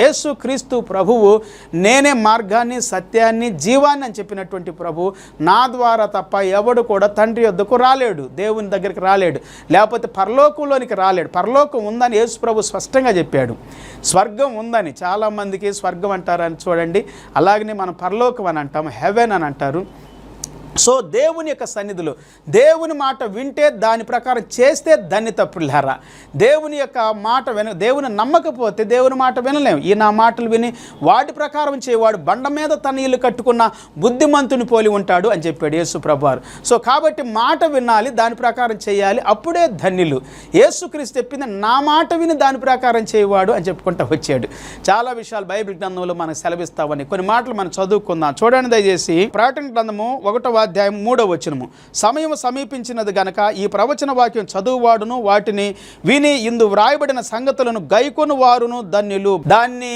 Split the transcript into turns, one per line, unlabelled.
యేసుక్రీస్తు ప్రభువు నేనే మార్గాన్ని, సత్యాన్ని, జీవాన్ని అని చెప్పినటువంటి ప్రభు నా ద్వారా తప్ప ఎవడు కూడా తండ్రి యొద్దకు రాలేడు, దేవుని దగ్గరికి రాలేడు, లేకపోతే పరలోకంలోనికి రాలేడు. పరలోకం ఉందని యేసు ప్రభు స్పష్టంగా చెప్పాడు. స్వర్గం ఉందని, చాలామందికి స్వర్గం అంటారని చూడండి, అలాగనే మనం పరలోకం అని అంటాము, హెవెన్ అని అంటారు. సో దేవుని యొక్క సన్నిధిలో దేవుని మాట వింటే దాని ప్రకారం చేస్తే ధన్యత పిల్లారా. దేవుని యొక్క మాట దేవుని నమ్మకపోతే దేవుని మాట వినలేము. ఈ నా మాటలు విని వాటి ప్రకారం చేయవాడు బండ మీద తన ఇల్లు కట్టుకున్న బుద్ధిమంతుని పోలి ఉంటాడు అని చెప్పాడు యేసు ప్రభువారు. సో కాబట్టి మాట వినాలి, దాని ప్రకారం చేయాలి, అప్పుడే ధన్యులు. యేసుక్రీస్తు చెప్పింది నా మాట విని దాని ప్రకారం చేయవాడు అని చెప్పుకుంటూ వచ్చాడు. చాలా విషయాలు బైబిల్ గ్రంథంలో మనకు సెలవిస్తామని కొన్ని మాటలు మనం చదువుకుందాం. చూడండి దయచేసి ప్రకటన గ్రంథము 1వ అధ్యాయం 3వ వచనము. సమయం సమీపించినది గనక ఈ ప్రవచన వాక్యం చదువువాడును వాటిని విని ఇందు వ్రాయబడిన సంగతులను గైకొను వారును ధన్యులు. దాన్ని